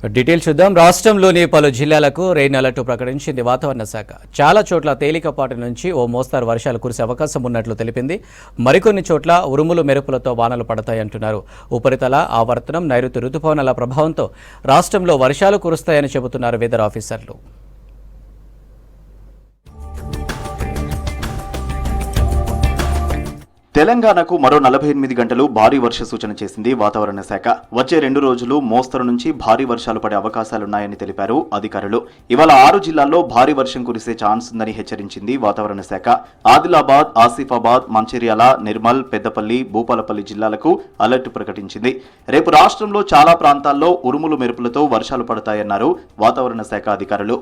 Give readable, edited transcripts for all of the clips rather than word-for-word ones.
Details చూద్దాం. రాష్ట్రంలోని పలు జిల్లాలకు రెయిన్ అలర్ట్ ప్రకటించింది వాతావరణ శాఖ. చాలా చోట్ల తేలికపాటి నుంచి ఓ మోస్తరు వర్షాలు కురిసే అవకాశం ఉన్నట్లు తెలిపింది. మరికొన్ని చోట్ల ఉరుములు మెరుపులతో వానలు పడతాయంటున్నారు. ఉపరితల ఆవర్తనం, నైరుతి రుతుపవనాల ప్రభావంతో రాష్ట్రంలో వర్షాలు కురుస్తాయని చెబుతున్నారు వెదర్ ఆఫీసర్లు. తెలంగాణకు మరో 48 గంటలు భారీ వర్ష సూచన చేసింది వాతావరణ శాఖ. వచ్చే 2 రోజులు మోస్తరు నుంచి భారీ వర్షాలు పడే అవకాశాలున్నాయని తెలిపారు అధికారులు. ఇవాళ 6 జిల్లాల్లో భారీ వర్షం కురిసే ఛాన్స్ ఉందని హెచ్చరించింది వాతావరణ శాఖ. ఆదిలాబాద్, ఆసిఫాబాద్, మంచిర్యాల, నిర్మల్, పెద్దపల్లి, భూపాలపల్లి జిల్లాలకు అలర్ట్ ప్రకటించింది. రేపు రాష్ట్రంలో చాలా ప్రాంతాల్లో ఉరుములు మెరుపులతో వర్షాలు పడతాయన్నారు వాతావరణ శాఖ అధికారులు.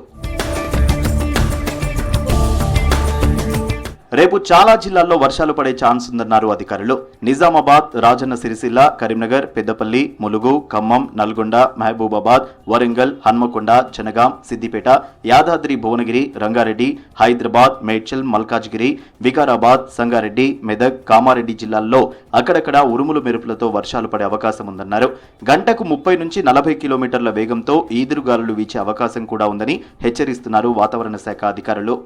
రేపు చాలా జిల్లాల్లో వర్షాలు పడే ఛాన్స్ ఉందన్నారు అధికారులు. నిజామాబాద్, రాజన్న సిరిసిల్ల, కరీంనగర్, పెద్దపల్లి, ములుగు, ఖమ్మం, నల్గొండ, మహబూబాబాద్, వరంగల్, హన్మకొండ, జనగాం, సిద్దిపేట, యాదాద్రి భువనగిరి, రంగారెడ్డి, హైదరాబాద్, మేడ్చల్, మల్కాజ్గిరి, వికారాబాద్, సంగారెడ్డి, మెదక్, కామారెడ్డి జిల్లాల్లో అక్కడక్కడ ఉరుములు మెరుపులతో వర్షాలు పడే అవకాశం ఉందన్నారు. గంటకు 30 నుంచి 40 కిలోమీటర్ల వేగంతో ఈదురుగాలులు వీచే అవకాశం కూడా ఉందని హెచ్చరిస్తున్నారు వాతావరణ శాఖ అధికారులు.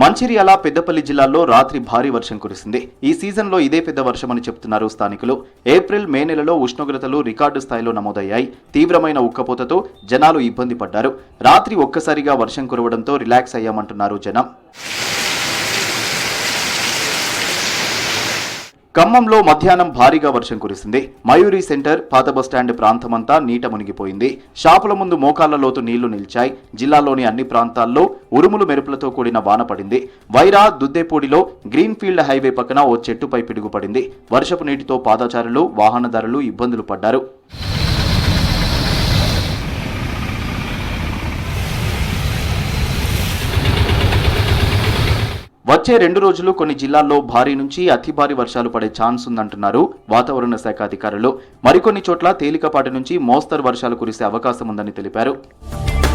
మంచిర్యాల, పెద్దపల్లి జిల్లాల్లో రాత్రి భారీ వర్షం కురిసింది. ఈ సీజన్లో ఇదే పెద్ద వర్షమని చెబుతున్నారు స్థానికులు. ఏప్రిల్, మే నెలలో ఉష్ణోగ్రతలు రికార్డు స్థాయిలో నమోదయ్యాయి. తీవ్రమైన ఉక్కపోతతో జనాలు ఇబ్బంది పడ్డారు. రాత్రి ఒక్కసారిగా వర్షం కురవడంతో రిలాక్స్ అయ్యామంటున్నారు జనం. ఖమ్మంలో మధ్యాహ్నం భారీగా వర్షం కురిసింది. మయూరి సెంటర్, పాత బస్టాండ్ ప్రాంతమంతా నీట మునిగిపోయింది. షాపుల ముందు మోకాళ్ల లోతు నీళ్లు నిలిచాయి. జిల్లాలోని అన్ని ప్రాంతాల్లో ఉరుములు మెరుపులతో కూడిన వాన పడింది. వైరా, దుద్దేపూడిలో గ్రీన్ఫీల్డ్ హైవే పక్కన ఓ చెట్టుపై పిడుగుపడింది. వర్షపు నీటితో పాదచారులు, వాహనదారులు ఇబ్బందులు పడ్డారు. వచ్చే 2 రోజులు కొన్ని జిల్లాల్లో భారీ నుంచి అతి భారీ వర్షాలు పడే ఛాన్స్ ఉందంటున్నారు వాతావరణ శాఖ అధికారులు. మరికొన్ని చోట్ల తేలికపాటి నుంచి మోస్తరు వర్షాలు కురిసే అవకాశం ఉందని తెలిపారు.